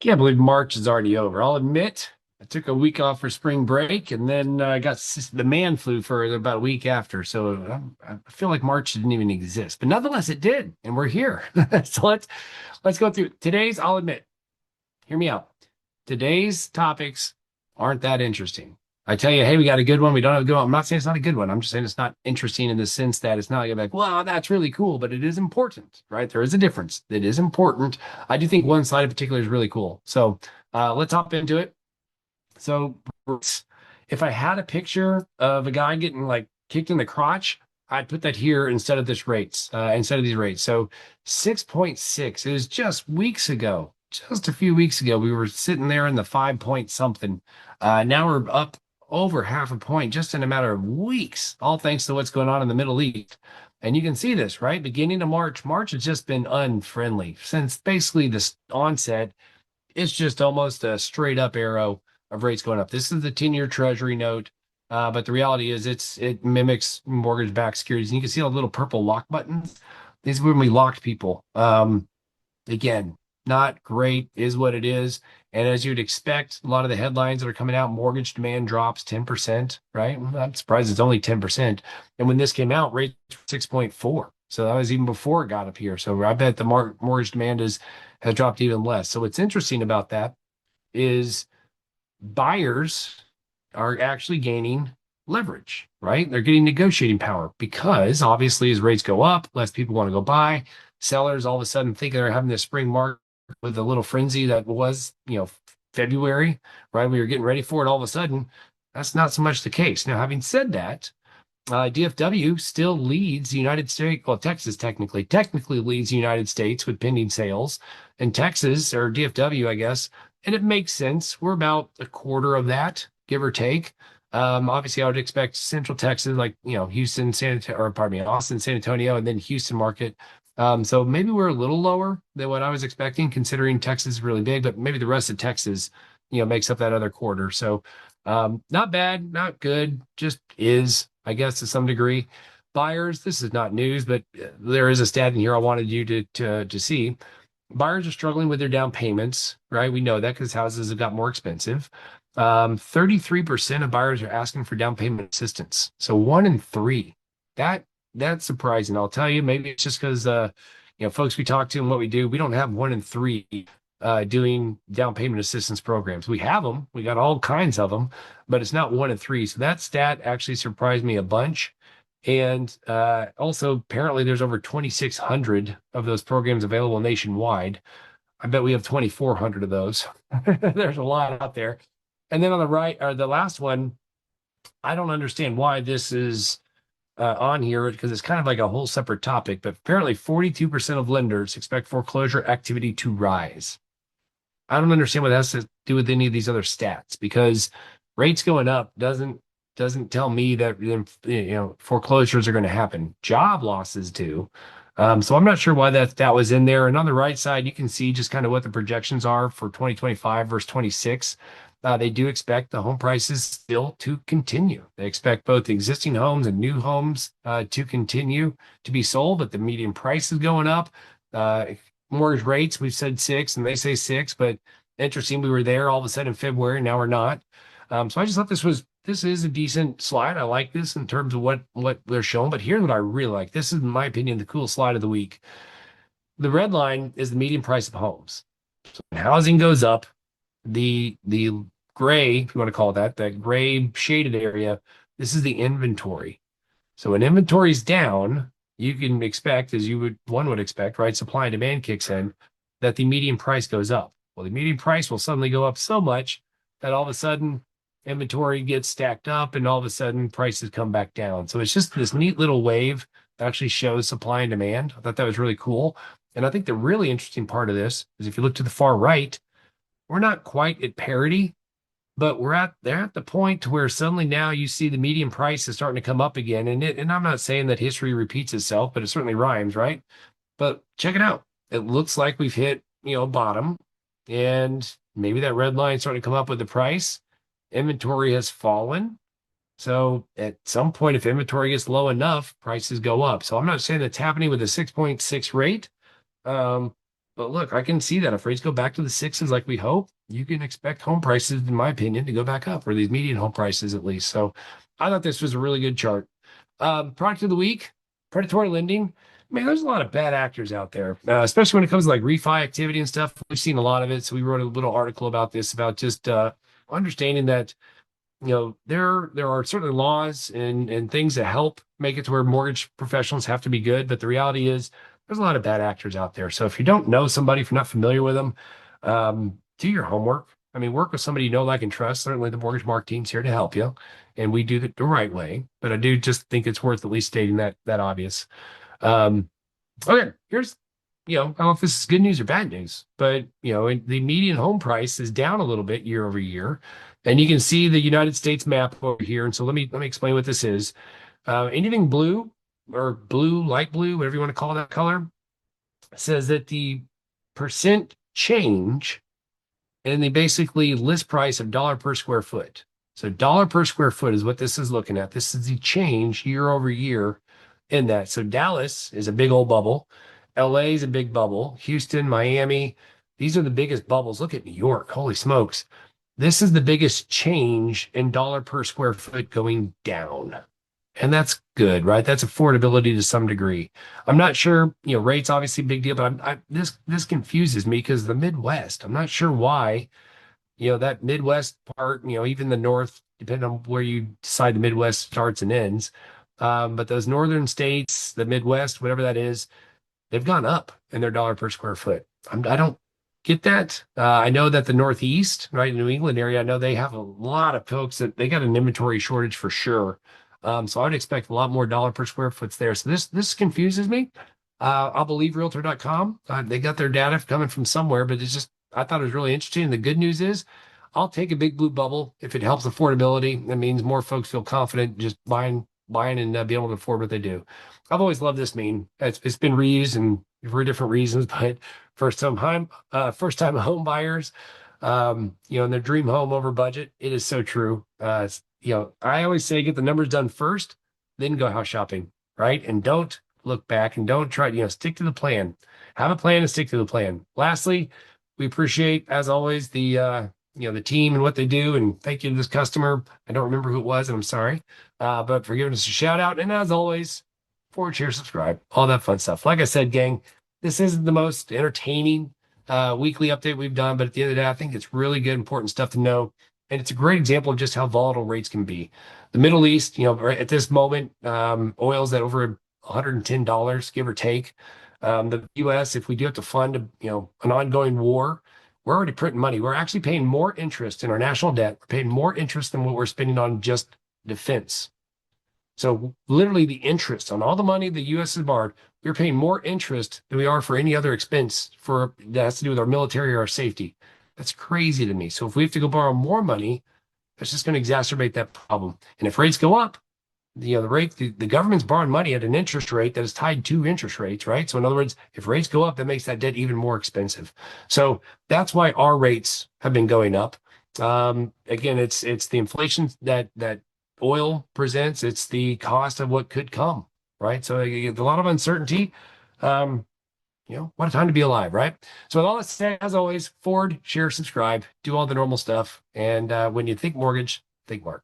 Can't believe March is already over. I'll admit, I took a week off for spring break and then I got the man flu for about a week after. So I feel like March didn't even exist, but nonetheless, it did, and we're here. So let's go through today's. I'll admit, hear me out. Today's topics aren't that interesting. I tell you, hey, we got a good one. We don't have a good one. I'm not saying it's not a good one. I'm just saying it's not interesting in the sense that it's not like, well, that's really cool, but it is important, right? There is a difference. It is important. I do think one slide in particular is really cool. So let's hop into it. So if I had a picture of a guy getting like kicked in the crotch, I'd put that here instead of these rates. So 6.6, it was just weeks ago, just a few weeks ago, we were sitting there in the 5 point something. Now we're up over half a point just in a matter of weeks, all thanks to what's going on in the Middle East. And you can see this, right? Beginning of March, March has just been unfriendly since basically this onset. It's just almost a straight up arrow of rates going up. This is the 10-year Treasury note. But the reality is it mimics mortgage-backed securities. And you can see all the little purple lock buttons. These are when we locked people. Again, not great is what it is. And as you'd expect, a lot of the headlines that are coming out, mortgage demand drops 10%, right? I'm surprised it's only 10%. And when this came out, rates were 6.4. So that was even before it got up here. So I bet the mortgage demand has dropped even less. So what's interesting about that is buyers are actually gaining leverage, right? They're getting negotiating power because obviously as rates go up, less people want to go buy. Sellers all of a sudden think they're having this spring market with a little frenzy that was, February, right? We were getting ready for it. All of a sudden, that's not so much the case. Now, having said that, DFW still leads the United States. Well, Texas technically leads the United States with pending sales, and Texas or DFW, I guess, and it makes sense. We're about a quarter of that, give or take. Obviously, I would expect Central Texas, like Houston, Austin, San Antonio, and then Houston market. So maybe we're a little lower than what I was expecting, considering Texas is really big, but maybe the rest of Texas, makes up that other quarter. So not bad, not good, just is, I guess, to some degree. Buyers, this is not news, but there is a stat in here I wanted you to see. Buyers are struggling with their down payments, right? We know that because houses have got more expensive. 33% of buyers are asking for down payment assistance. So one in three. That that's surprising. I'll tell you, maybe it's just because folks we talk to and what we do, we don't have one in three doing down payment assistance programs. We have them, we got all kinds of them, but it's not one in three. So that stat actually surprised me a bunch. And also, apparently, there's over 2,600 of those programs available nationwide. I bet we have 2,400 of those. There's a lot out there. And then on the right, or the last one, I don't understand why this is on here because it's kind of like a whole separate topic. But apparently, 42% of lenders expect foreclosure activity to rise. I don't understand what that has to do with any of these other stats because rates going up doesn't tell me that foreclosures are going to happen. Job losses do. So I'm not sure why that was in there. And on the right side, you can see just kind of what the projections are for 2025 versus 26. They do expect the home prices still to continue. They expect both existing homes and new homes to continue to be sold, but the median price is going up. Mortgage rates, we've said 6 and they say 6, but interesting, we were there all of a sudden in February, now we're not. So I just thought this is a decent slide. I like this in terms of what they're showing, but here's what I really like. This is, in my opinion, the cool slide of the week. The red line is the median price of homes. So when housing goes up, the gray, if you want to call it that gray shaded area, this is the inventory. So when inventory is down, you can expect, as one would expect, right? Supply and demand kicks in, that the median price goes up. Well, the median price will suddenly go up so much that all of a sudden inventory gets stacked up and all of a sudden prices come back down. So it's just this neat little wave that actually shows supply and demand. I thought that was really cool. And I think the really interesting part of this is if you look to the far right, we're not quite at parity, but they're at the point to where suddenly now you see the median price is starting to come up again. And I'm not saying that history repeats itself, but it certainly rhymes, right? But check it out. It looks like we've hit, bottom, and maybe that red line starting to come up with the price. Inventory has fallen. So at some point, if inventory gets low enough, prices go up. So I'm not saying that's happening with a 6.6 rate. But look, I can see that if rates go back to the sixes like we hope, you can expect home prices, in my opinion, to go back up, or these median home prices at least. So I thought this was a really good chart. Product of the week, predatory lending. Man, there's a lot of bad actors out there, especially when it comes to like refi activity and stuff. We've seen a lot of it. So we wrote a little article about this, about just understanding that there are certainly laws and things that help make it to where mortgage professionals have to be good, but the reality is there's a lot of bad actors out there. So if you don't know somebody, if you're not familiar with them, do your homework. I mean, work with somebody you know, like, and trust. Certainly the mortgage mark team's here to help you, and we do it the right way. But I do just think it's worth at least stating that obvious. um Okay, here's, I don't know if this is good news or bad news, but the median home price is down a little bit year over year, and you can see the United States map over here. And so let me explain what this is. Anything blue or blue, light blue, whatever you want to call that color, says that the percent change in the basically list price of dollar per square foot. So dollar per square foot is what this is looking at. This is the change year over year in that. So Dallas is a big old bubble. LA is a big bubble. Houston, Miami, these are the biggest bubbles. Look at New York. Holy smokes. This is the biggest change in dollar per square foot going down. And that's good, right? That's affordability to some degree. I'm not sure, rates obviously a big deal, but this confuses me because the Midwest, I'm not sure why, that Midwest part, even the North, depending on where you decide the Midwest starts and ends. But those northern states, the Midwest, whatever that is, they've gone up in their dollar per square foot. I don't get that. I know that the Northeast, right, New England area, I know they have a lot of folks that they got an inventory shortage for sure. So I would expect a lot more dollar per square foots there. So this confuses me. I'll believe realtor.com. They got their data coming from somewhere, but it's just, I thought it was really interesting. And the good news is I'll take a big blue bubble if it helps affordability. That means more folks feel confident just buying and be able to afford what they do. I've always loved this meme. It's been reused and for different reasons, but first time home buyers, in their dream home over budget. It is so true. I always say get the numbers done first, then go house shopping, right? And don't look back and don't try, stick to the plan. Have a plan and stick to the plan. Lastly, we appreciate, as always, the team and what they do. And thank you to this customer. I don't remember who it was, and I'm sorry, but for giving us a shout out. And as always, forward, share, subscribe, all that fun stuff. Like I said, gang, this isn't the most entertaining weekly update we've done, but at the end of the day, I think it's really good, important stuff to know. And it's a great example of just how volatile rates can be. The Middle East, right at this moment, oil's at over $110, give or take. The U.S., if we do have to fund, an ongoing war, we're already printing money. We're actually paying more interest in our national debt. We're paying more interest than what we're spending on just defense. So literally the interest on all the money the U.S. has borrowed, we're paying more interest than we are for any other expense that has to do with our military or our safety. That's crazy to me. So if we have to go borrow more money, that's just going to exacerbate that problem. And if rates go up, the government's borrowing money at an interest rate that is tied to interest rates, right? So in other words, if rates go up, that makes that debt even more expensive. So that's why our rates have been going up. Again, it's the inflation that oil presents. It's the cost of what could come, right? So a lot of uncertainty. What a time to be alive, right? So with all that said, as always, forward, share, subscribe, do all the normal stuff. And when you think mortgage, think Mark.